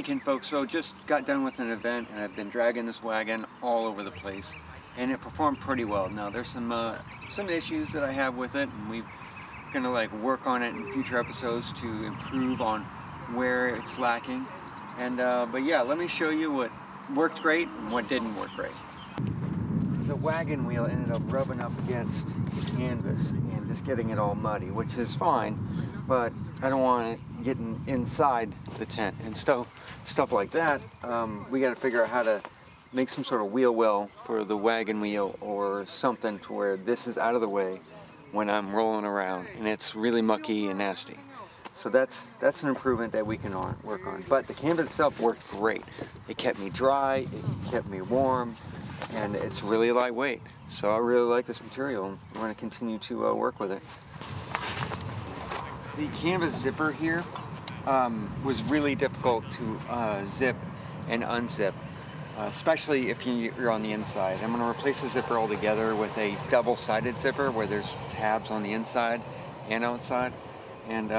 kinfolk, so just got done with an event and I've been dragging this wagon all over the place and it performed pretty well. Now there's some issues that I have with it, and we're gonna like work on it in future episodes to improve on where it's lacking. And but yeah, let me show you what worked great and what didn't work great. The wagon wheel ended up rubbing up against the canvas and just getting it all muddy, which is fine, but I don't want it getting inside the tent and stuff like that. We got to figure out how to make some sort of wheel well for the wagon wheel or something to where this is out of the way when I'm rolling around and it's really mucky and nasty. So that's an improvement that we can work on. But the canvas itself worked great. It kept me dry, it kept me warm, and it's really lightweight. So I really like this material and I'm going to continue to work with it. The canvas zipper here was really difficult to zip and unzip, especially if you're on the inside. I'm going to replace the zipper altogether with a double-sided zipper where there's tabs on the inside and outside. And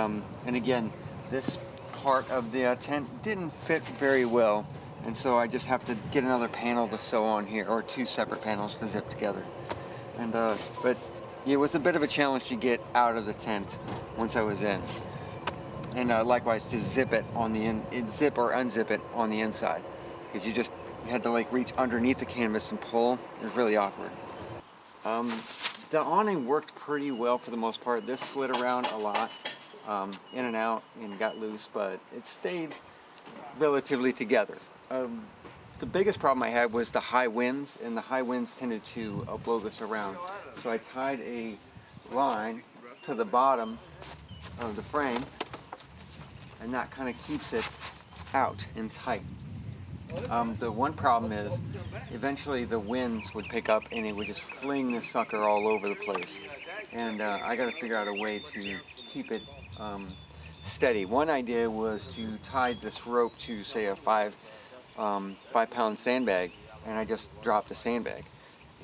again, this part of the tent didn't fit very well, and so I just have to get another panel to sew on here, or two separate panels to zip together. And but it was a bit of a challenge to get out of the tent once I was in, and likewise to zip it on the zip or unzip it on the inside, because you had to like reach underneath the canvas and pull. It was really awkward. The awning worked pretty well for the most part. This slid around a lot, in and out, and got loose, but it stayed relatively together. The biggest problem I had was the high winds, and the high winds tended to blow this around. So I tied a line to the bottom of the frame, and that kind of keeps it out and tight. The one problem is eventually the winds would pick up and it would just fling this sucker all over the place. And I got to figure out a way to keep it steady. One idea was to tie this rope to, say, a 5-pound sandbag, and I just dropped the sandbag.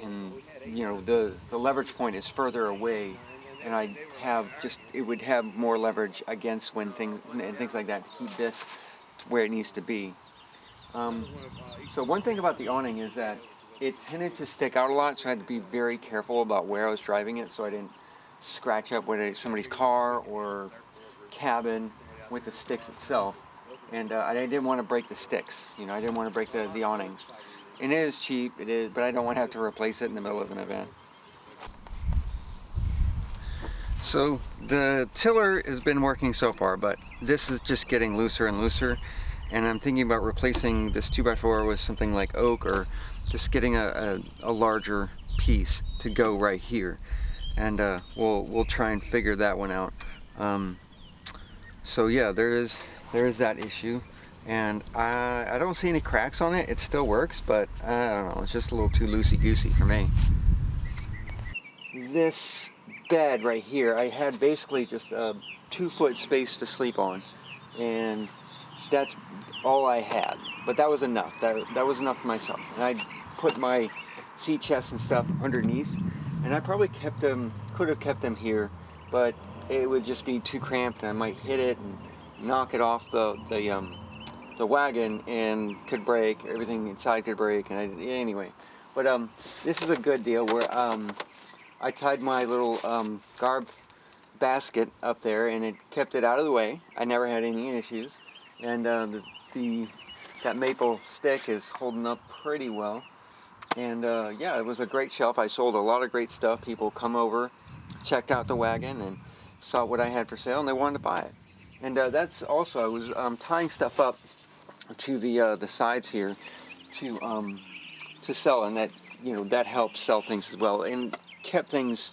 And you know, the leverage point is further away, and it would have more leverage against wind and things like that to keep this where it needs to be. So one thing about the awning is that it tended to stick out a lot, so I had to be very careful about where I was driving it so I didn't scratch up somebody's car or cabin with the sticks itself. And I didn't want to break the sticks. You know, I didn't want to break the awnings. And it is cheap, but I don't want to have to replace it in the middle of an event. So the tiller has been working so far, but this is just getting looser and looser. And I'm thinking about replacing this 2x4 with something like oak, or just getting a larger piece to go right here. And we'll try and figure that one out. So yeah, there is that issue, and I don't see any cracks on it. It still works, but I don't know, it's just a little too loosey-goosey for me. This bed right here, I had basically just a 2-foot space to sleep on, and that's all I had, but that was enough. That was enough for myself. And I put my sea chest and stuff underneath, and I probably could have kept them here, but it would just be too cramped, and I might hit it and knock it off the wagon, and could break. Everything inside could break, and anyway. But this is a good deal where I tied my little garb basket up there, and it kept it out of the way. I never had any issues, and that maple stick is holding up pretty well. And yeah, it was a great shelf. I sold a lot of great stuff. People come over, checked out the wagon, and saw what I had for sale, and they wanted to buy it. And that's also, I was tying stuff up to the sides here to sell, and that, you know, that helps sell things as well, and kept things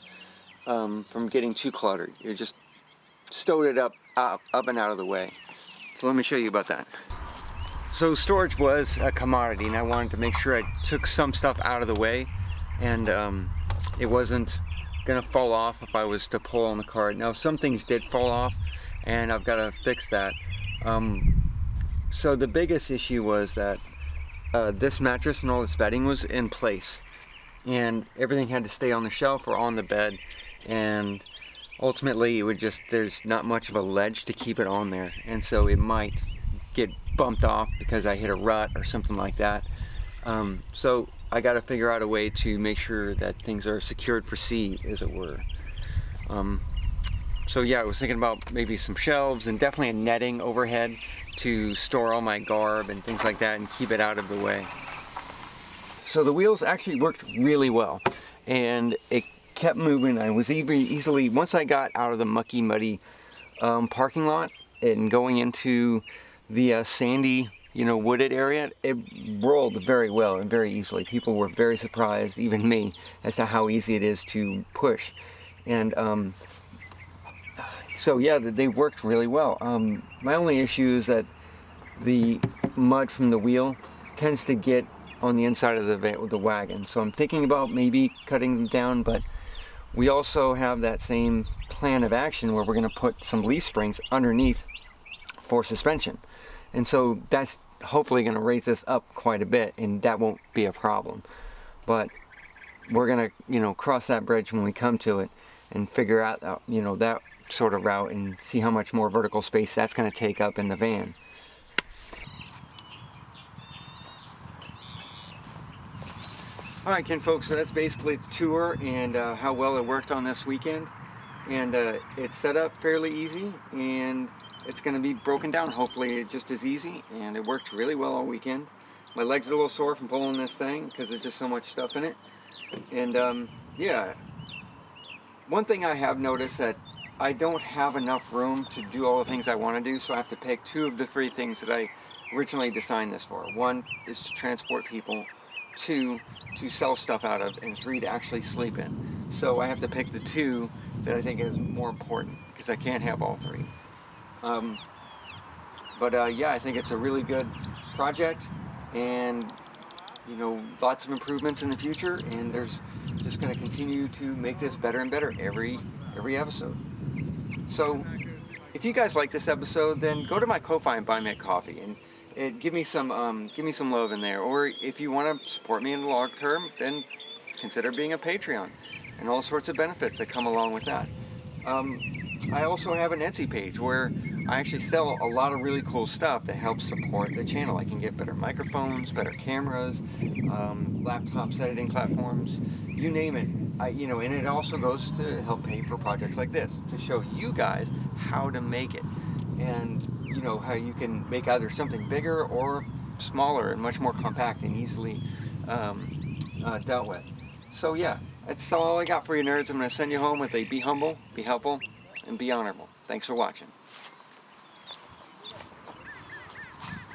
from getting too cluttered. You just stowed it up and out of the way. So let me show you about that. So storage was a commodity, and I wanted to make sure I took some stuff out of the way, and it wasn't gonna fall off if I was to pull on the cart. Now some things did fall off, and I've got to fix that. So the biggest issue was that this mattress and all this bedding was in place, and everything had to stay on the shelf or on the bed, and ultimately it would just, there's not much of a ledge to keep it on there, and so it might get bumped off because I hit a rut or something like that. So I got to figure out a way to make sure that things are secured for sea, as it were. So yeah, I was thinking about maybe some shelves and definitely a netting overhead to store all my garb and things like that and keep it out of the way. So the wheels actually worked really well, and it kept moving. I was easily, once I got out of the mucky, muddy parking lot and going into the sandy, wooded area, it rolled very well and very easily. People were very surprised, even me, as to how easy it is to push. And so yeah, they worked really well. My only issue is that the mud from the wheel tends to get on the inside of the wagon. So I'm thinking about maybe cutting them down, but we also have that same plan of action where we're going to put some leaf springs underneath for suspension. And so that's hopefully going to raise this up quite a bit, and that won't be a problem. But we're going to, cross that bridge when we come to it and figure out, that sort of route and see how much more vertical space that's going to take up in the van. Alright, kinfolk, so that's basically the tour and how well it worked on this weekend. And it's set up fairly easy, and it's going to be broken down hopefully just as easy, and it worked really well all weekend. My legs are a little sore from pulling this thing because there's just so much stuff in it. And yeah, one thing I have noticed that I don't have enough room to do all the things I want to do, so I have to pick 2 of the 3 things that I originally designed this for. 1 is to transport people, 2 to sell stuff out of, and 3 to actually sleep in. So I have to pick the 2 that I think is more important, because I can't have all 3. Yeah, I think it's a really good project, and lots of improvements in the future, and there's just going to continue to make this better and better every episode. So if you guys like this episode, then go to my Ko-Fi and buy me a coffee and give me some love in there. Or if you want to support me in the long term, then consider being a Patreon and all sorts of benefits that come along with that. I also have an Etsy page where I actually sell a lot of really cool stuff that helps support the channel. I can get better microphones, better cameras, laptops, editing platforms, you name it. And it also goes to help pay for projects like this, to show you guys how to make it, and how you can make either something bigger or smaller and much more compact and easily dealt with. So yeah, that's all I got for you nerds. I'm going to send you home with a be humble, be helpful, and be honorable. Thanks for watching.